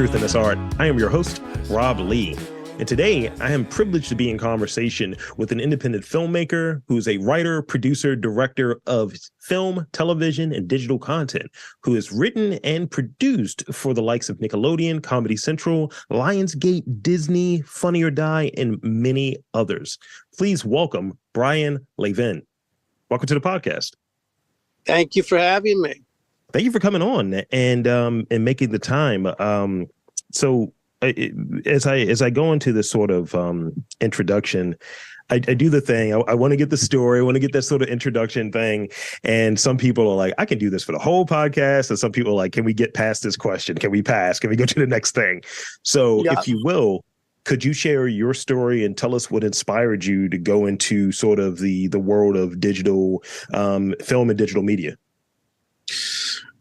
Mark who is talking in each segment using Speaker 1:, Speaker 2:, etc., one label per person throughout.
Speaker 1: Truth in This Art. I am your host, Rob Lee. And today I am privileged to be in conversation with an independent filmmaker who is a writer, producer, director of film, television, and digital content, who has written and produced for the likes of Nickelodeon, Comedy Central, Lionsgate, Disney, Funny or Die, and many others. Please welcome Brian Levin. Welcome to the podcast.
Speaker 2: Thank you for having me.
Speaker 1: Thank you for coming on and making the time. As I go into this sort of introduction, I do the thing. I want to get the story. I want to get that sort of introduction thing. And some people are like, I can do this for the whole podcast. And some people are like, can we get past this question? Can we pass? Can we go to the next thing? So if you will, could you share your story and tell us what inspired you to go into sort of the world of digital film and digital media?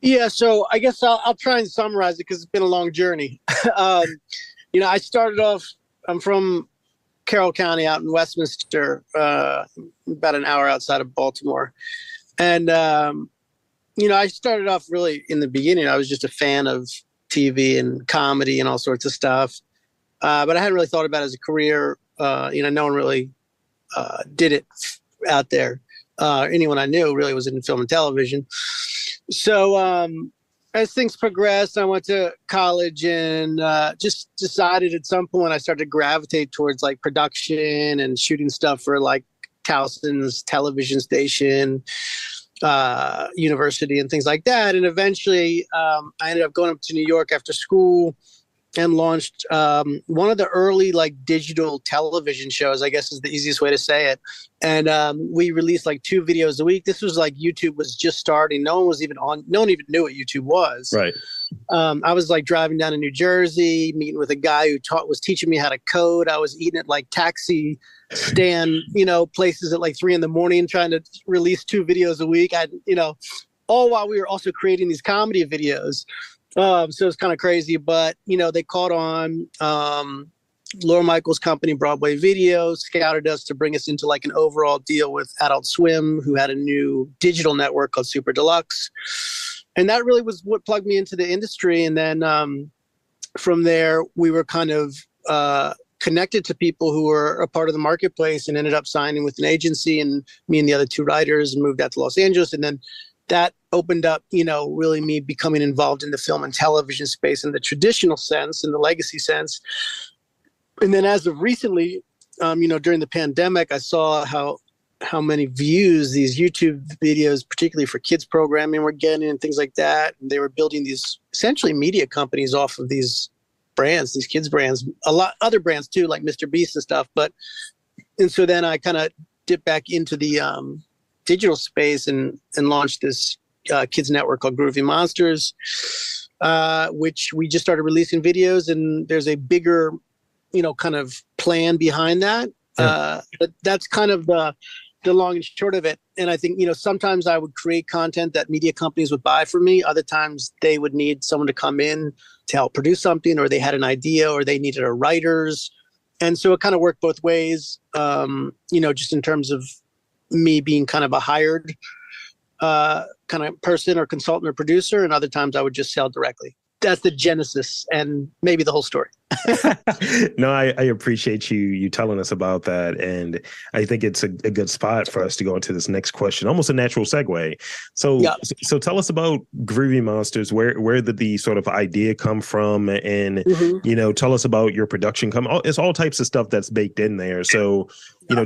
Speaker 2: Yeah, so I guess I'll try and summarize it because it's been a long journey. I started off, I'm from Carroll County out in Westminster, about an hour outside of Baltimore. And, I started off really in the beginning. I was just a fan of TV and comedy and all sorts of stuff. But I hadn't really thought about it as a career. No one really did it out there. Anyone I knew really was in film and television. So as things progressed, I went to college and just decided at some point I started to gravitate towards like production and shooting stuff for like Towson's television station, university and things like that. And eventually I ended up going up to New York after school and launched one of the early like digital television shows, I guess is the easiest way to say it. And we released like 2 videos a week. This was like YouTube was just starting. No one even knew what YouTube was.
Speaker 1: Right.
Speaker 2: I was like driving down to New Jersey, meeting with a guy who was teaching me how to code. I was eating at like taxi stand, places at like 3 a.m, trying to release 2 videos a week. All while we were also creating these comedy videos. So it's kind of crazy, but, they caught on. Laura Michaels' company, Broadway Video, scouted us to bring us into like an overall deal with Adult Swim, who had a new digital network called Super Deluxe. And that really was what plugged me into the industry. And then from there, we were kind of connected to people who were a part of the marketplace and ended up signing with an agency. And me and the other 2 writers moved out to Los Angeles. And then that opened up, really me becoming involved in the film and television space in the traditional sense, in the legacy sense. And then as of recently, during the pandemic, I saw how many views these YouTube videos, particularly for kids programming, were getting and things like that. And they were building these essentially media companies off of these brands, these kids brands, a lot other brands too, like Mr. Beast and stuff. And so then I kind of dipped back into the digital space and launched this kids network called Groovy Monsters, which we just started releasing videos, and there's a bigger, kind of plan behind that.
Speaker 1: Yeah.
Speaker 2: But that's kind of the long and short of it. And I think, sometimes I would create content that media companies would buy for me. Other times they would need someone to come in to help produce something, or they had an idea, or they needed a writers. And so it kind of worked both ways, just in terms of me being kind of a hired kind of person or consultant or producer. And other times I would just sell directly. That's the genesis and maybe the whole story.
Speaker 1: No, I appreciate you telling us about that. And I think it's a good spot for us to go into this next question, almost a natural segue. So tell us about Groovy Monsters. Where did the sort of idea come from? And, tell us about your production. It's all types of stuff that's baked in there. So,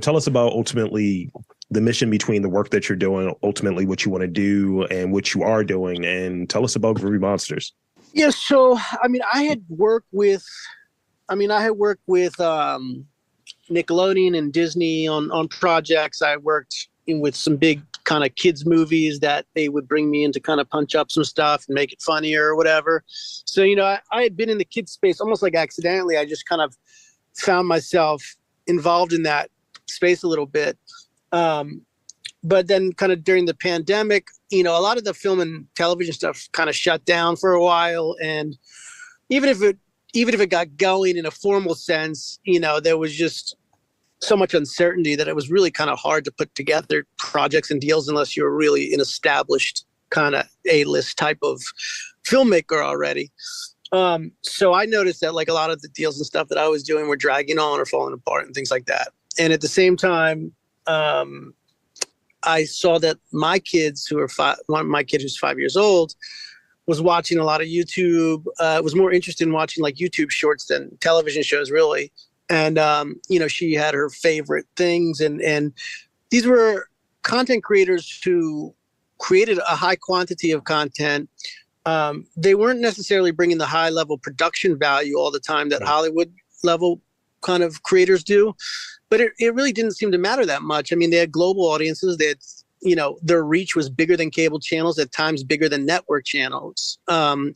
Speaker 1: tell us about ultimately the mission between the work that you're doing, ultimately what you want to do and what you are doing. And tell us about Groovy Monsters.
Speaker 2: Yeah, so I had worked with Nickelodeon and Disney on projects. I worked with some big kind of kids movies that they would bring me in to kind of punch up some stuff and make it funnier or whatever. So I had been in the kids space almost like accidentally. I just kind of found myself involved in that space a little bit. But then kind of during the pandemic, a lot of the film and television stuff kind of shut down for a while. And even if it got going in a formal sense, there was just so much uncertainty that it was really kind of hard to put together projects and deals unless you were really an established kind of A-list type of filmmaker already. So I noticed that like a lot of the deals and stuff that I was doing were dragging on or falling apart and things like that. And at the same time, I saw that my kids one of my kids who's 5 years old was watching a lot of YouTube, was more interested in watching like YouTube shorts than television shows really. And, she had her favorite things and these were content creators who created a high quantity of content. They weren't necessarily bringing the high level production value all the time that Hollywood level kind of creators do, but it really didn't seem to matter that much. I mean, they had global audiences. They had, their reach was bigger than cable channels, at times bigger than network channels, and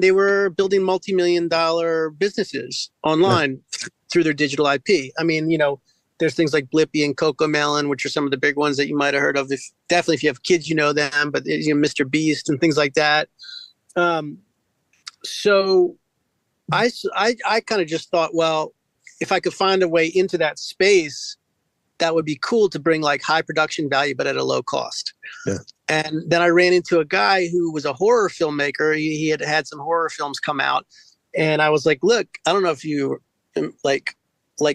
Speaker 2: they were building multi-million-dollar businesses online through their digital IP. I mean, there's things like Blippi and Cocomelon, which are some of the big ones that you might have heard of. Definitely if you have kids, you know them, but Mr. Beast and things like that. So I kind of just thought, well, if I could find a way into that space, that would be cool to bring like high production value, but at a low cost. Yeah. And then I ran into a guy who was a horror filmmaker. He had some horror films come out. And I was like, look, I don't know if you like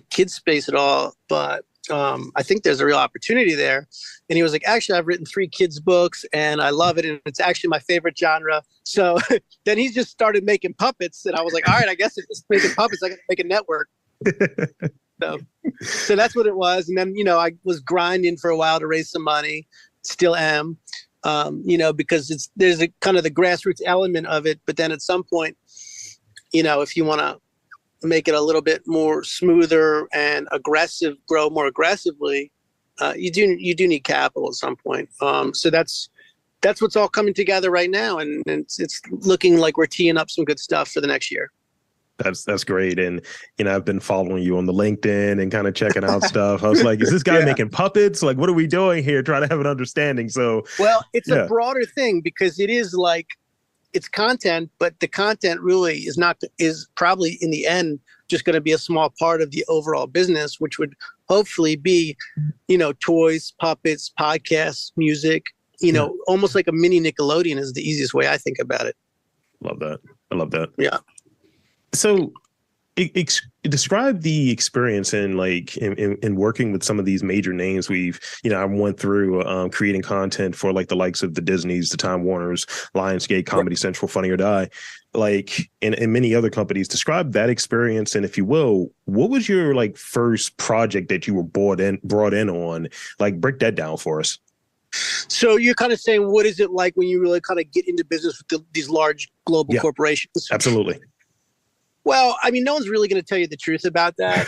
Speaker 2: kids space at all, but I think there's a real opportunity there. And he was like, actually, I've written 3 kids books and I love it. And it's actually my favorite genre. So then he just started making puppets. And I was like, all right, I guess if it's making puppets, I got to make a network. So that's what it was. And then, I was grinding for a while to raise some money, still am, because there's a kind of the grassroots element of it. But then at some point, if you want to make it a little bit more smoother and aggressive, grow more aggressively, you do need capital at some point. So that's what's all coming together right now. And it's looking like we're teeing up some good stuff for the next year.
Speaker 1: That's great. And, I've been following you on the LinkedIn and kind of checking out stuff. I was like, is this guy making puppets? Like, what are we doing here? Trying to have an understanding. So,
Speaker 2: well, it's a broader thing because it is like, it's content, but the content really is probably in the end just going to be a small part of the overall business, which would hopefully be, toys, puppets, podcasts, music, almost like a mini Nickelodeon is the easiest way I think about it.
Speaker 1: Love that. I love that.
Speaker 2: Yeah.
Speaker 1: So describe the experience in working with some of these major names. I went through creating content for like the likes of the Disneys, the Time Warners, Lionsgate, Comedy Central, Funny or Die, and many other companies. Describe that experience. And if you will, what was your first project that you were brought in on? Break that down for us.
Speaker 2: So you're kind of saying, what is it like when you really kind of get into business with these large global corporations?
Speaker 1: Absolutely.
Speaker 2: Well, I mean, no one's really going to tell you the truth about that.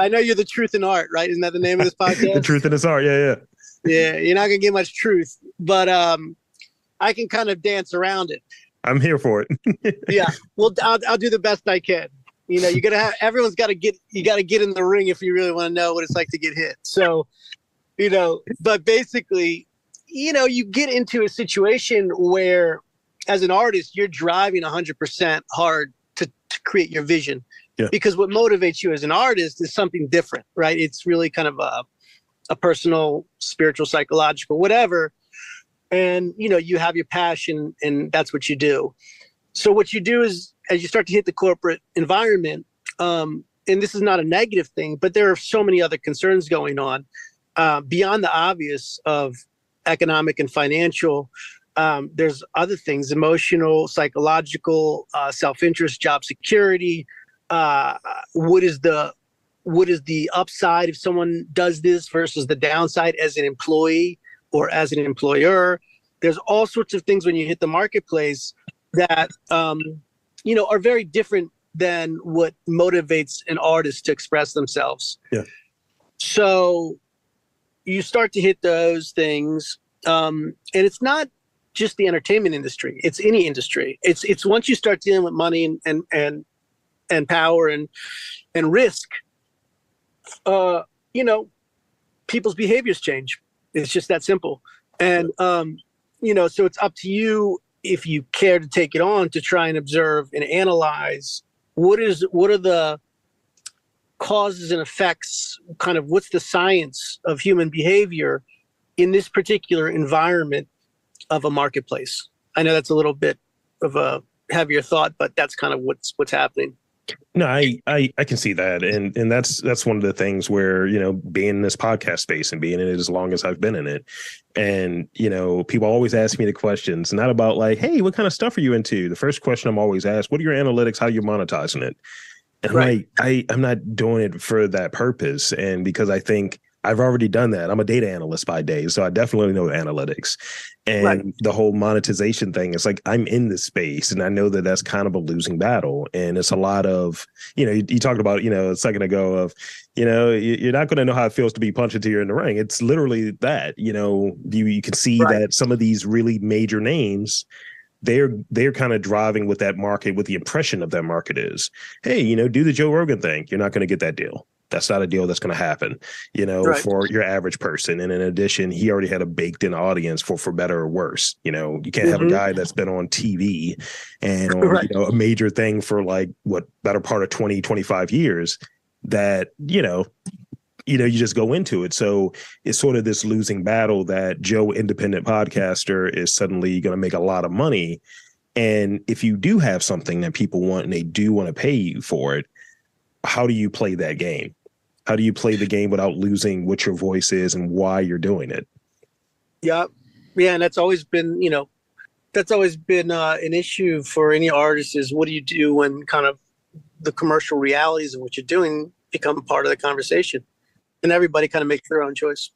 Speaker 2: I know you're the truth in art, right? Isn't that the name of this podcast? The
Speaker 1: truth in this art. Yeah.
Speaker 2: Yeah. You're not going to get much truth, but I can kind of dance around it.
Speaker 1: I'm here for it.
Speaker 2: Yeah. Well, I'll do the best I can. Everyone's got to get in the ring if you really want to know what it's like to get hit. So, but basically, you get into a situation where, as an artist, you're driving 100% hard to create your vision, because what motivates you as an artist is something different, right? It's really kind of a personal, spiritual, psychological, whatever. And, you have your passion and that's what you do. So what you do is, as you start to hit the corporate environment, and this is not a negative thing, but there are so many other concerns going on beyond the obvious of economic and financial. There's other things: emotional, psychological, self-interest, job security. What is the upside if someone does this versus the downside as an employee or as an employer? There's all sorts of things when you hit the marketplace that are very different than what motivates an artist to express themselves. Yeah. So you start to hit those things, and it's not just the entertainment industry. It's any industry. It's once you start dealing with money and power and risk, people's behaviors change. It's just that simple. And, so it's up to you, if you care to take it on, to try and observe and analyze what are the causes and effects, kind of what's the science of human behavior in this particular environment of a marketplace. I know that's a little bit a heavier thought, but that's kind of what's happening.
Speaker 1: No, I can see that. And that's one of the things where, being in this podcast space and being in it as long as I've been in it. And, people always ask me the questions, not about like, hey, what kind of stuff are you into? The first question I'm always asked, what are your analytics? How are you monetizing it? And right. I'm not doing it for that purpose. And because I think I've already done that. I'm a data analyst by day, so I definitely know analytics. And the whole monetization thing, it's like I'm in this space and I know that that's kind of a losing battle. And it's a lot of, you talked about, a second ago of, you're not going to know how it feels to be punched until you're in the ring. It's literally that, you can see that some of these really major names, they're kind of driving with that market, what the impression of that market is. Hey, do the Joe Rogan thing. You're not going to get that deal. That's not a deal that's going to happen, for your average person. And in addition, he already had a baked in audience for better or worse. You can't have a guy that's been on TV and on, a major thing for like better part of 20, 25 years that, you just go into it. So it's sort of this losing battle that Joe, independent podcaster, is suddenly going to make a lot of money. And if you do have something that people want and they do want to pay you for it, how do you play that game? How do you play the game without losing what your voice is and why you're doing it?
Speaker 2: Yeah. And that's always been, an issue for any artist is what do you do when kind of the commercial realities of what you're doing become part of the conversation? And everybody kind of makes their own choice.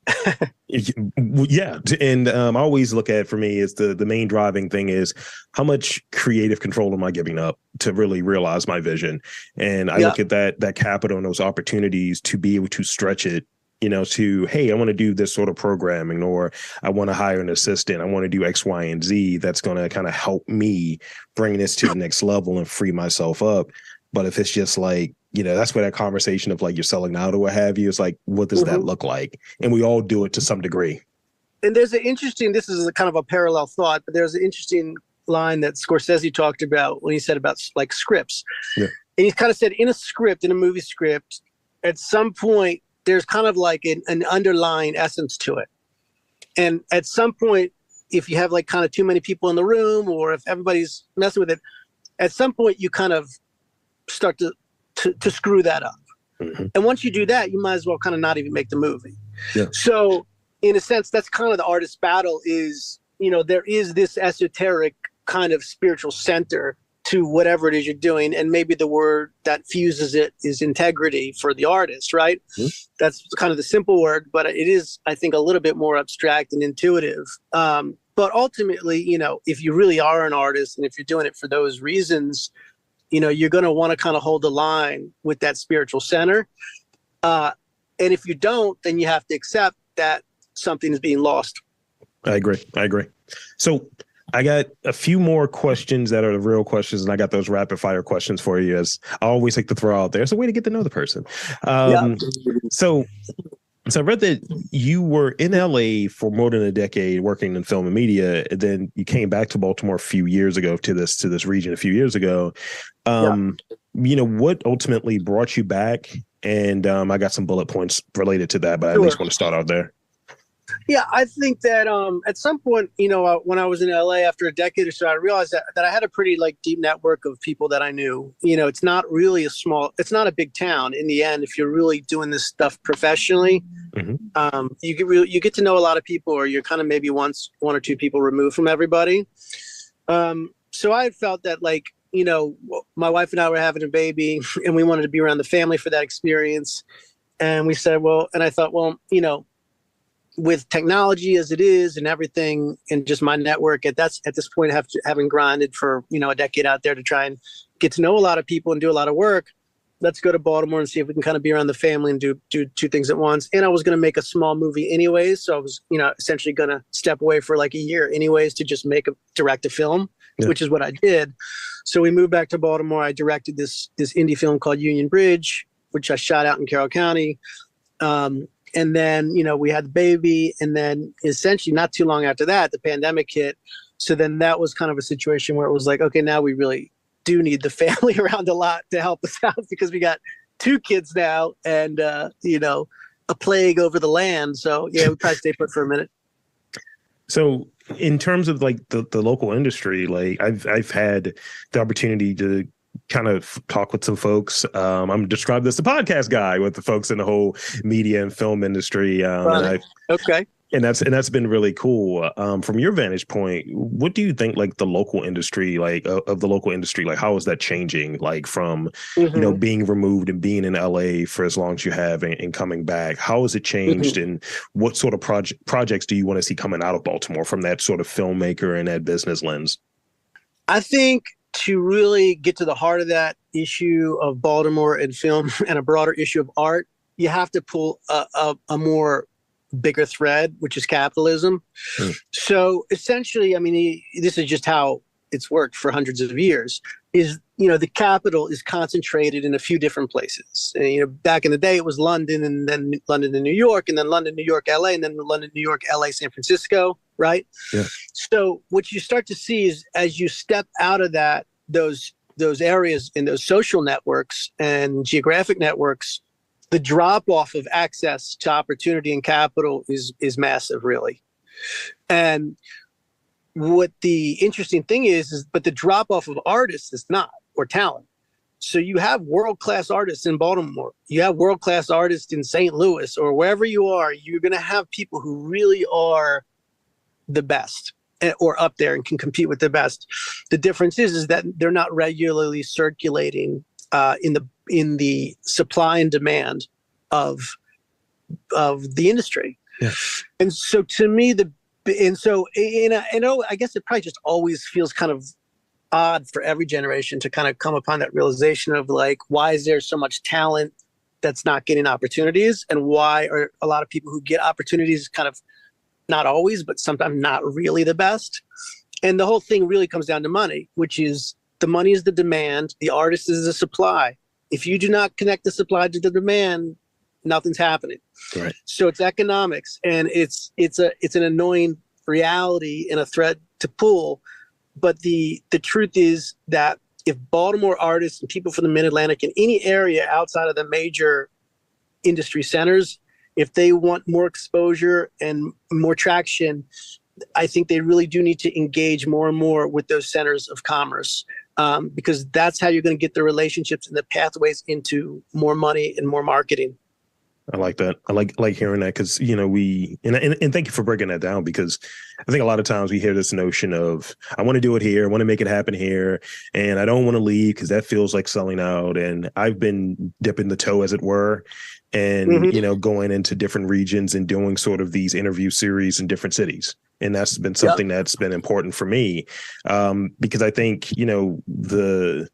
Speaker 1: Yeah. And I always look at, for me, is the main driving thing is how much creative control am I giving up to really realize my vision? And I look at that capital and those opportunities to be able to stretch it, to, hey, I want to do this sort of programming, or I want to hire an assistant. I want to do X, Y, and Z. That's going to kind of help me bring this to the next level and free myself up. But if it's just like, that's where that conversation of like you're selling out or what have you, it's like, what does that look like? And we all do it to some degree.
Speaker 2: And there's this is a kind of a parallel thought, but there's an interesting line that Scorsese talked about when he said about like scripts. Yeah. And he kind of said in a movie script, at some point, there's kind of like an underlying essence to it. And at some point, if you have like kind of too many people in the room or if everybody's messing with it, at some point you kind of start to screw that up. And once you do that, you might as well kind of not even make the movie. Yeah. So in a sense, that's kind of the artist's battle is, there is this esoteric kind of spiritual center to whatever it is you're doing. And maybe the word that fuses it is integrity for the artist, right? That's kind of the simple word, but it is, I think, a little bit more abstract and intuitive. But ultimately, if you really are an artist and if you're doing it for those reasons, you're going to want to kind of hold the line with that spiritual center. And if you don't, then you have to accept that something is being lost.
Speaker 1: I agree. So I got a few more questions that are the real questions, and I got those rapid fire questions for you, as I always like to throw out there. It's a way to get to know the person. So I read that you were in LA for more than a decade working in film and media, and then you came back to Baltimore a few years ago to this region a few years ago. What ultimately brought you back? And I got some bullet points related to that, but I at least want to start out there.
Speaker 2: Yeah, I think that at some point, when I was in LA after a decade or so, I realized that I had a pretty like deep network of people that I knew. It's not really it's not a big town in the end. If you're really doing this stuff professionally, you get to know a lot of people, or you're kind of maybe one or two people removed from everybody. So I felt that like, my wife and I were having a baby and we wanted to be around the family for that experience. And we said, and I thought, with technology as it is and everything and just my network at this point, having grinded for, a decade out there to try and get to know a lot of people and do a lot of work, let's go to Baltimore and see if we can kind of be around the family and do two things at once. And I was going to make a small movie anyways. So I was, essentially going to step away for like a year anyways to just direct a film, which is what I did. So we moved back to Baltimore. I directed this indie film called Union Bridge, which I shot out in Carroll County. And then, we had the baby, and then essentially not too long after that, the pandemic hit. So then that was kind of a situation where it was like, okay, now we really do need the family around a lot to help us out because we got 2 kids now and, a plague over the land. So yeah, we probably stay put for a minute.
Speaker 1: So in terms of like the local industry, like I've had the opportunity to kind of talk with some folks. I'm described as the podcast guy with the folks in the whole media and film industry.
Speaker 2: Okay.
Speaker 1: And that's been really cool. From your vantage point, what do you think like the local industry, like of the local industry, like how is that changing? Like from, being removed and being in LA for as long as you have and coming back, how has it changed? And what sort of projects do you want to see coming out of Baltimore from that sort of filmmaker and that business lens?
Speaker 2: I think to really get to the heart of that issue of Baltimore and film and a broader issue of art, you have to pull a more bigger thread, which is capitalism. So essentially, I mean, this is just how it's worked for hundreds of years, is, the capital is concentrated in a few different places. And, back in the day, it was London, and then London to New York, and then London, New York, LA, and then London, New York, LA, San Francisco, right? Yeah. So what you start to see is as you step out of those areas in those social networks and geographic networks, the drop off of access to opportunity and capital is massive, really. And what the interesting thing is, but the drop off of artists is not, or talent. So you have world-class artists in Baltimore, you have world-class artists in St. Louis, or wherever you are, you're going to have people who really are the best or up there and can compete with the best. The difference is that they're not regularly circulating in the supply and demand of the industry. Yeah. And so to me, I guess it probably just always feels kind of odd for every generation to kind of come upon that realization of like, why is there so much talent that's not getting opportunities? And why are a lot of people who get opportunities kind of not always, but sometimes not really the best? And the whole thing really comes down to money, which is the money is the demand, the artist is the supply. If you do not connect the supply to the demand, nothing's happening. Right. So it's economics, and it's an annoying reality and a thread to pull. But the truth is that if Baltimore artists and people from the Mid-Atlantic in any area outside of the major industry centers, if they want more exposure and more traction, I think they really do need to engage more and more with those centers of commerce, because that's how you're going to get the relationships and the pathways into more money and more marketing.
Speaker 1: I like that. I like hearing that, because and thank you for breaking that down, because I think a lot of times we hear this notion of, I want to do it here, I want to make it happen here, and I don't want to leave because that feels like selling out. And I've been dipping the toe, as it were, and going into different regions and doing sort of these interview series in different cities. And that's been something that's been important for me, because I think the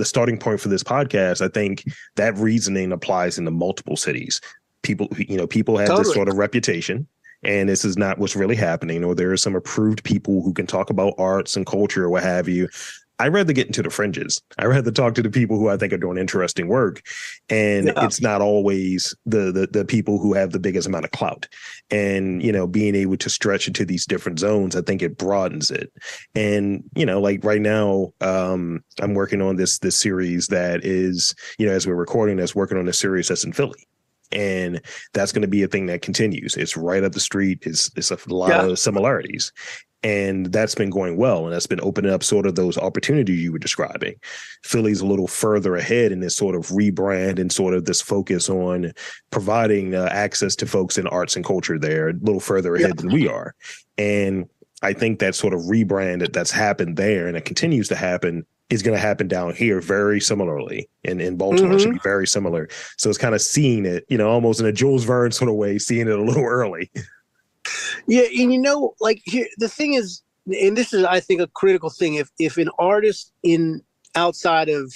Speaker 1: starting point for this podcast, I think that reasoning applies into multiple cities. People have this sort of reputation, and this is not what's really happening, or there are some approved people who can talk about arts and culture or what have you. I'd rather get into the fringes. I'd rather talk to the people who I think are doing interesting work. And it's not always the people who have the biggest amount of clout. And, being able to stretch into these different zones, I think it broadens it. And, like right now, I'm working on this series that is, as we're recording this, working on a series that's in Philly. And that's going to be a thing that continues. It's right up the street. It's a lot of similarities. And that's been going well. And that's been opening up sort of those opportunities you were describing. Philly's a little further ahead in this sort of rebrand and sort of this focus on providing access to folks in arts and culture there, a little further ahead than we are. And I think that sort of rebrand that's happened there and it continues to happen is going to happen down here very similarly. In Baltimore, should be very similar. So it's kind of seeing it, almost in a Jules Verne sort of way, seeing it a little early.
Speaker 2: Yeah, and like here, the thing is, and this is, I think, a critical thing. If an artist outside of,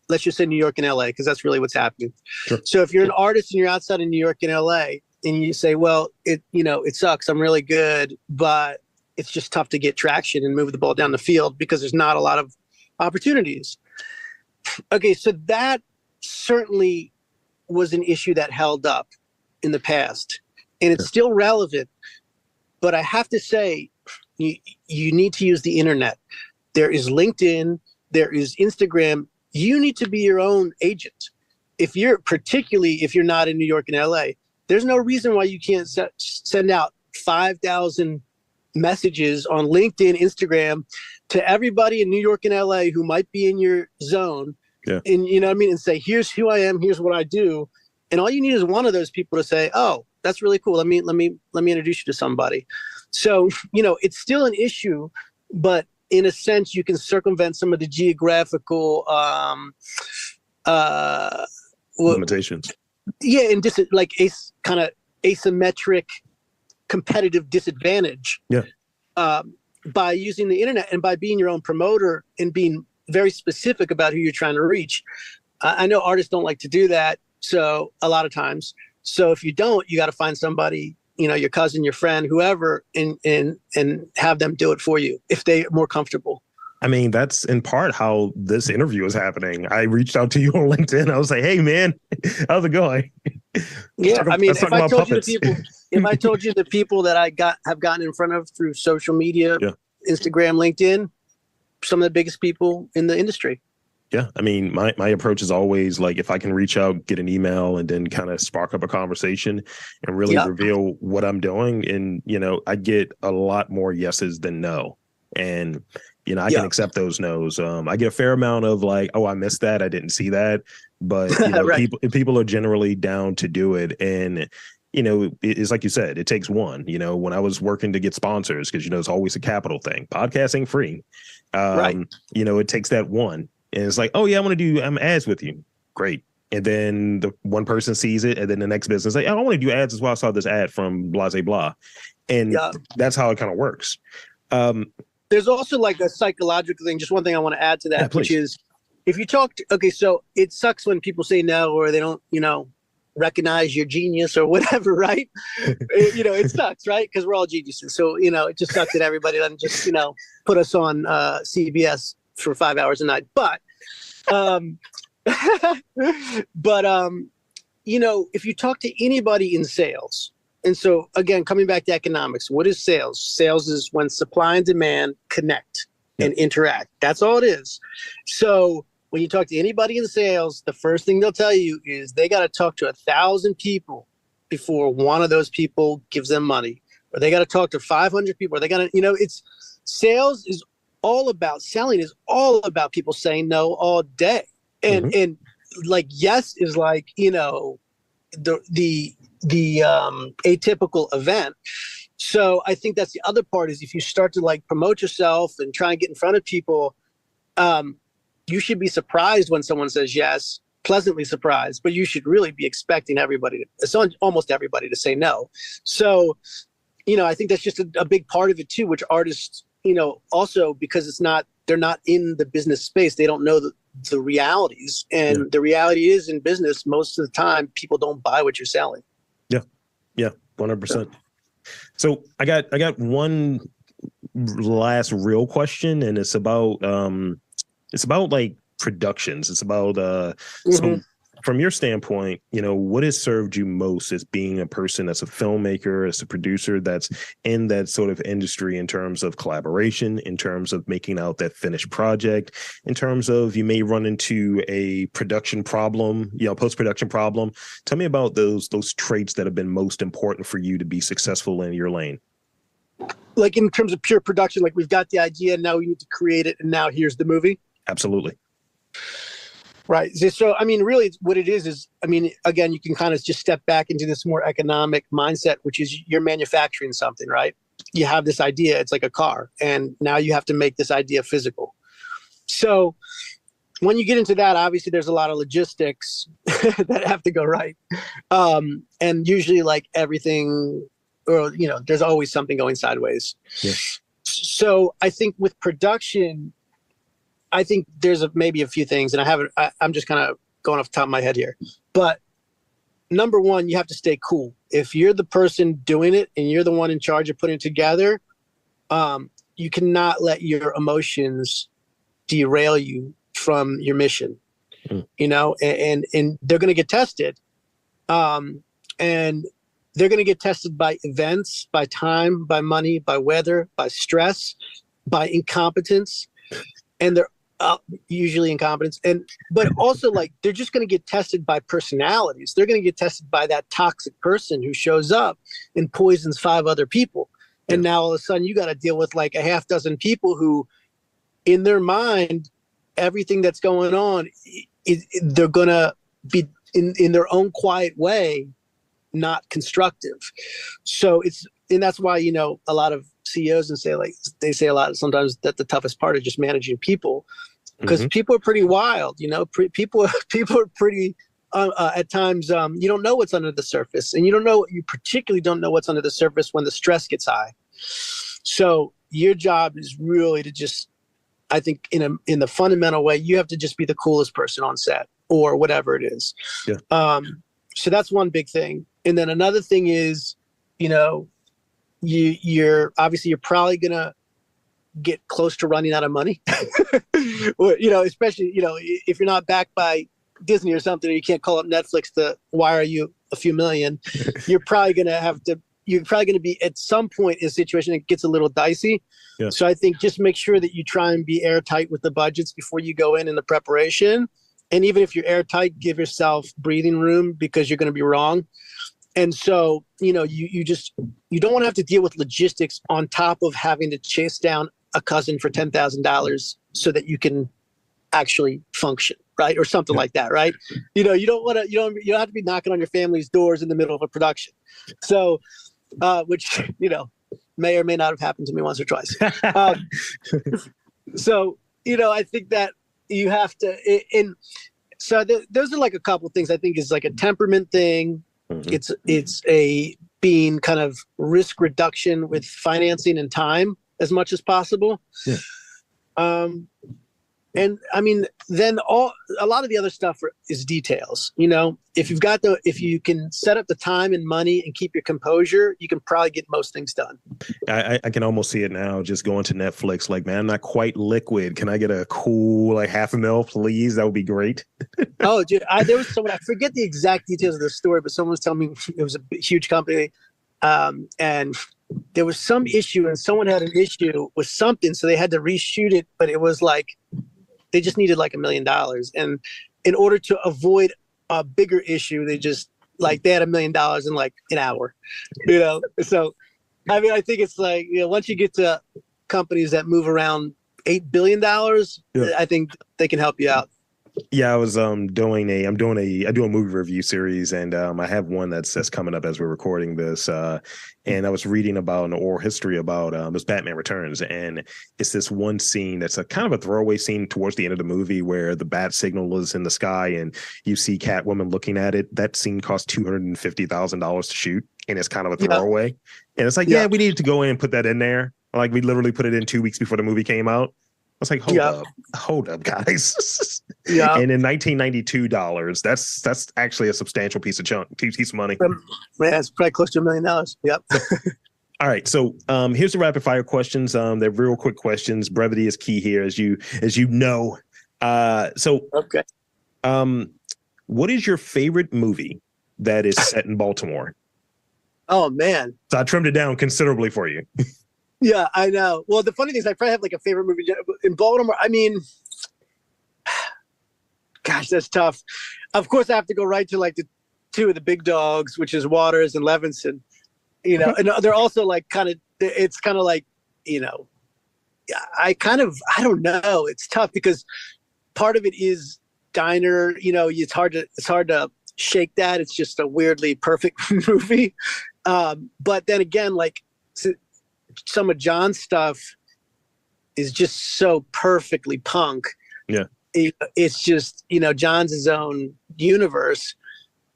Speaker 2: let's just say New York and LA, because that's really what's happening. Sure. So if you're an artist and you're outside of New York and LA, and you say, well, it sucks, I'm really good, but it's just tough to get traction and move the ball down the field because there's not a lot of opportunities. Okay, so that certainly was an issue that held up in the past. And it's still relevant, but I have to say, you need to use the internet. There is LinkedIn, there is Instagram. You need to be your own agent. Particularly if you're not in New York and LA, there's no reason why you can't send out 5,000 messages on LinkedIn, Instagram to everybody in New York and LA who might be in your zone.
Speaker 1: Yeah.
Speaker 2: And you know what I mean? And say, here's who I am, here's what I do. And all you need is one of those people to say, oh, that's really cool. Let me introduce you to somebody. So, it's still an issue, but in a sense, you can circumvent some of the geographical
Speaker 1: limitations.
Speaker 2: Yeah, and kind of asymmetric competitive disadvantage.
Speaker 1: Yeah.
Speaker 2: By using the internet and by being your own promoter and being very specific about who you're trying to reach. I know artists don't like to do that. So a lot of times. So if you don't, you got to find somebody, your cousin, your friend, whoever, and have them do it for you if they're more comfortable.
Speaker 1: I mean, that's in part how this interview is happening. I reached out to you on LinkedIn. I was like, hey, man, how's it going?
Speaker 2: Yeah, I mean, if I told you the people that I have gotten in front of through social media, Instagram, LinkedIn, some of the biggest people in the industry.
Speaker 1: Yeah. I mean, my approach is always like, if I can reach out, get an email, and then kind of spark up a conversation and really reveal what I'm doing. And, I get a lot more yeses than no. And, I can accept those no's. I get a fair amount of like, oh, I missed that. I didn't see that. But right. people are generally down to do it. And, it's like you said, it takes one. When I was working to get sponsors, because, it's always a capital thing. Podcasting free.
Speaker 2: Right.
Speaker 1: It takes that one. And it's like, oh, yeah, I want to do ads with you. Great. And then the one person sees it. And then the next business, like, oh, I want to do ads as well. I saw this ad from blah, blah, blah. And that's how it kind of works.
Speaker 2: There's also like a psychological thing. Just one thing I want to add to that, which is if you talk so it sucks when people say no, or they don't, recognize your genius or whatever, right? It sucks, right? Because we're all geniuses. So, it just sucks that everybody doesn't just, put us on CBS for 5 hours a night. But, if you talk to anybody in sales, and so again, coming back to economics, what is sales? Sales is when supply and demand connect and interact. That's all it is. So when you talk to anybody in sales, the first thing they'll tell you is they got to talk to 1,000 people before one of those people gives them money, or they got to talk to 500 people, or they got to, it's sales is all about selling, is all about people saying no all day. And, and like, yes is like, the atypical event. So I think that's the other part, is if you start to like promote yourself and try and get in front of people, you should be surprised when someone says yes, pleasantly surprised, but you should really be expecting almost everybody to say no. So, I think that's just a big part of it too, which artists, also, because they're not in the business space, they don't know the realities. And the reality is, in business, most of the time, people don't buy what you're selling. Yeah, 100%.
Speaker 1: So I got one last real question, and it's about like productions. It's about so from your standpoint, what has served you most as being a person that's a filmmaker, as a producer that's in that sort of industry, in terms of collaboration, in terms of making out that finished project, in terms of you may run into a production problem, post-production problem. Tell me about those traits that have been most important for you to be successful in your lane.
Speaker 2: Like in terms of pure production, like we've got the idea, now we need to create it, and now here's the movie.
Speaker 1: Absolutely.
Speaker 2: Right. So, I mean, really what it is, again, you can kind of just step back into this more economic mindset, which is you're manufacturing something, right? You have this idea, it's like a car, and now you have to make this idea physical. So when you get into that, obviously there's a lot of logistics that have to go right. And usually like everything, or, there's always something going sideways. Yeah. So I think with production, I think there's maybe a few things, and I'm just kind of going off the top of my head here. But number one, you have to stay cool. If you're the person doing it and you're the one in charge of putting it together, you cannot let your emotions derail you from your mission, and they're going to get tested. And they're going to get tested by events, by time, by money, by weather, by stress, by incompetence. And they're usually incompetence, but also like they're just going to get tested by personalities. They're going to get tested by that toxic person who shows up and poisons 5 other people. And now all of a sudden you got to deal with like a half dozen people who, in their mind, everything that's going on, they're going to be in their own quiet way, not constructive. So and that's why, a lot of CEOs they say a lot sometimes that the toughest part is just managing people, because people are pretty wild, people are pretty, at times, you don't know what's under the surface, and you particularly don't know what's under the surface when the stress gets high. So your job is really to just, I think in the fundamental way, you have to just be the coolest person on set or whatever it is. Yeah. So that's one big thing. And then another thing is, you're probably going to get close to running out of money, or, especially, if you're not backed by Disney or something, or you can't call up Netflix to wire you a few million, you're probably going to be at some point in a situation that gets a little dicey. Yeah. So I think just make sure that you try and be airtight with the budgets before you go in the preparation. And even if you're airtight, give yourself breathing room, because you're going to be wrong. And so, you don't want to have to deal with logistics on top of having to chase down a cousin for $10,000 so that you can actually function, right? Or something like that, right? You don't have to be knocking on your family's doors in the middle of a production. So, which, may or may not have happened to me once or twice. So, I think that you have to, so those are like a couple of things I think is like a temperament thing. It's a being kind of risk reduction with financing and time as much as possible. Yeah. And I mean, then a lot of the other stuff is details. If you can set up the time and money and keep your composure, you can probably get most things done.
Speaker 1: I can almost see it now. Just going to Netflix, like, man, I'm not quite liquid. Can I get a cool like $500,000, please? That would be great.
Speaker 2: Oh, dude, there was someone, I forget the exact details of the story, but someone was telling me it was a huge company, and there was some issue, and someone had an issue with something, so they had to reshoot it. But it was like, they just needed like $1 million. And in order to avoid a bigger issue, they just they had $1 million in like an hour, So, I mean, I think it's like, once you get to companies that move around $8 billion, I think they can help you out.
Speaker 1: Yeah, I was I do a movie review series, and I have one that's coming up as we're recording this. And I was reading about an oral history about this Batman Returns, and it's this one scene that's a kind of a throwaway scene towards the end of the movie where the bat signal is in the sky and you see Catwoman looking at it. That scene cost $250,000 to shoot, and it's kind of a throwaway. Yeah. And it's like, yeah, we needed to go in and put that in there. Like, we literally put it in 2 weeks before the movie came out. I was like, hold up, guys. Yeah. And in 1992 dollars, that's actually a substantial piece of money.
Speaker 2: Yeah, it's probably close to $1 million. Yep.
Speaker 1: All right. So here's the rapid fire questions. They're real quick questions. Brevity is key here, as you know. Okay. What is your favorite movie that is set in Baltimore?
Speaker 2: Oh, man.
Speaker 1: So I trimmed it down considerably for you.
Speaker 2: Yeah, I know. Well, the funny thing is I probably have like a favorite movie in Baltimore. I mean, gosh, that's tough. Of course, I have to go right to like the two of the big dogs, which is Waters and Levinson, and they're also like it's kind of like, I don't know. It's tough because part of it is diner, it's hard to shake that. It's just a weirdly perfect movie. But then again, like, some of John's stuff is just so perfectly punk. Yeah. It's just, John's his own universe.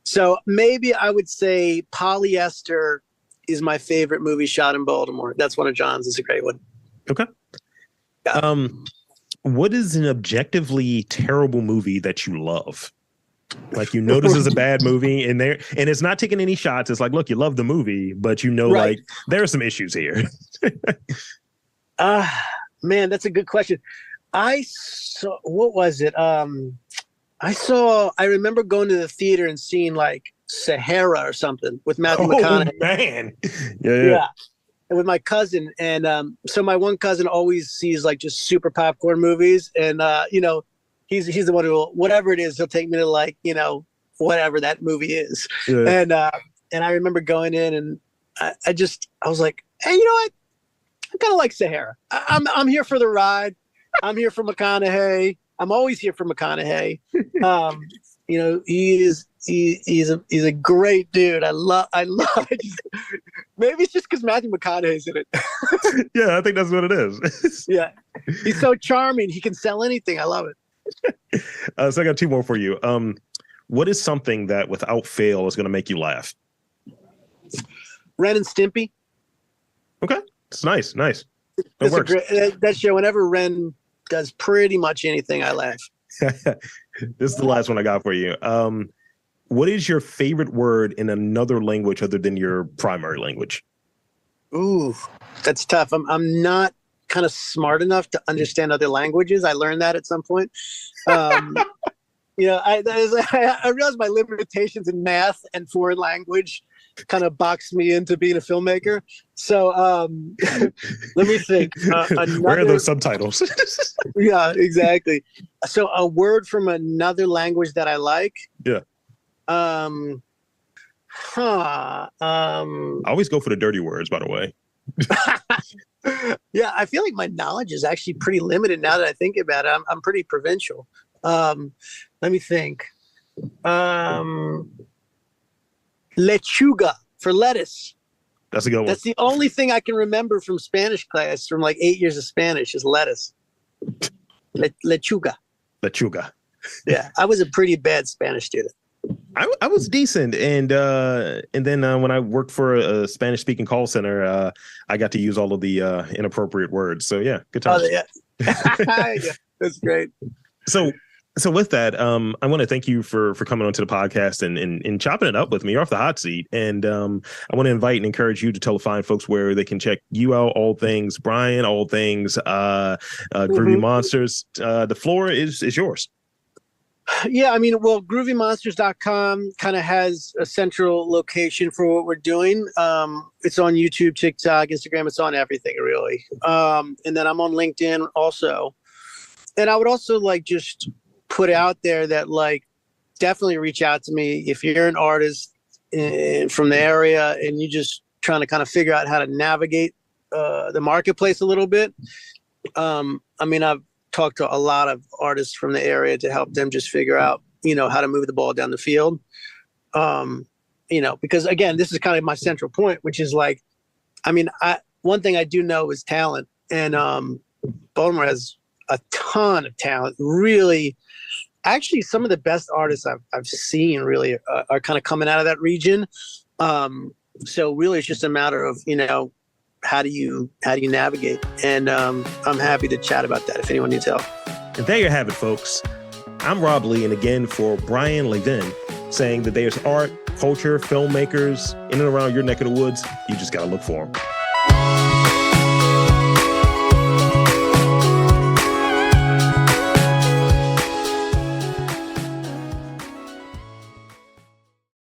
Speaker 2: So maybe I would say Polyester is my favorite movie shot in Baltimore. That's one of John's. It's a great one.
Speaker 1: Okay. Yeah. What is an objectively terrible movie that you love? Like, this is a bad movie, and it's not taking any shots. It's like, look, you love the movie, but right. Like, there are some issues here.
Speaker 2: Man, that's a good question. I saw, what was it? I remember going to the theater and seeing like Sahara or something with Matthew McConaughey. Oh, man. Yeah. And with my cousin. And so my one cousin always sees like just super popcorn movies. And, he's the one who, whatever it is, he'll take me to like, whatever that movie is. Yeah. And I remember going in and I was like, And you know what? I kind of like Sahara. I'm here for the ride. I'm here for McConaughey. I'm always here for McConaughey. You know, he's a great dude. I love. Maybe it's just because Matthew McConaughey's in it.
Speaker 1: Yeah, I think that's what it is.
Speaker 2: Yeah, he's so charming. He can sell anything. I love it.
Speaker 1: So I got two more for you. What is something that without fail is going to make you laugh?
Speaker 2: Ren and Stimpy.
Speaker 1: Okay, it's nice.
Speaker 2: That's a great, that show. Whenever Ren does pretty much anything, I laugh.
Speaker 1: This is the last one I got for you. What is your favorite word in another language other than your primary language?
Speaker 2: Ooh, that's tough. I'm not kind of smart enough to understand other languages. I learned that at some point. You know, I realized my limitations in math and foreign language kind of boxed me into being a filmmaker. So let me think.
Speaker 1: Where are those subtitles?
Speaker 2: Yeah, exactly. So a word from another language that I like.
Speaker 1: Yeah. I always go for the dirty words, by the way.
Speaker 2: Yeah, I feel like my knowledge is actually pretty limited now that I think about it. I'm pretty provincial. Let me think. Lechuga for lettuce.
Speaker 1: That's a good one.
Speaker 2: That's the only thing I can remember from Spanish class from like 8 years of Spanish is lettuce. Lechuga.
Speaker 1: Lechuga.
Speaker 2: Yeah, I was a pretty bad Spanish student.
Speaker 1: I was decent, and then when I worked for a Spanish-speaking call center, I got to use all of the inappropriate words. So yeah, good times.
Speaker 2: Oh, yeah. Yeah, that's great.
Speaker 1: So with that, I want to thank you for coming onto the podcast and chopping it up with me. You're off the hot seat. And I want to invite and encourage you to tell the fine folks where they can check you out, all things Brian, all things Groovy Monsters. The floor is yours.
Speaker 2: Yeah, I mean, well, groovymonsters.com kind of has a central location for what we're doing. It's on YouTube, TikTok, Instagram. It's on everything, really. And then I'm on LinkedIn also. And I would also like just put out there that like definitely reach out to me if you're an artist from the area and you're just trying to kind of figure out how to navigate the marketplace a little bit. I mean, I've talked to a lot of artists from the area to help them just figure out, you know, how to move the ball down the field. You know, because again, this is kind of my central point, which is like, I mean, one thing I do know is talent, and Baltimore has a ton of talent. Really, actually, some of the best artists I've seen really are kind of coming out of that region. So really, it's just a matter of, you know, how do you navigate? And I'm happy to chat about that if anyone needs help.
Speaker 1: And there you have it, folks. I'm Rob Lee, and again for Brian Levin, saying that there's art, culture, filmmakers in and around your neck of the woods. You just got to look for them.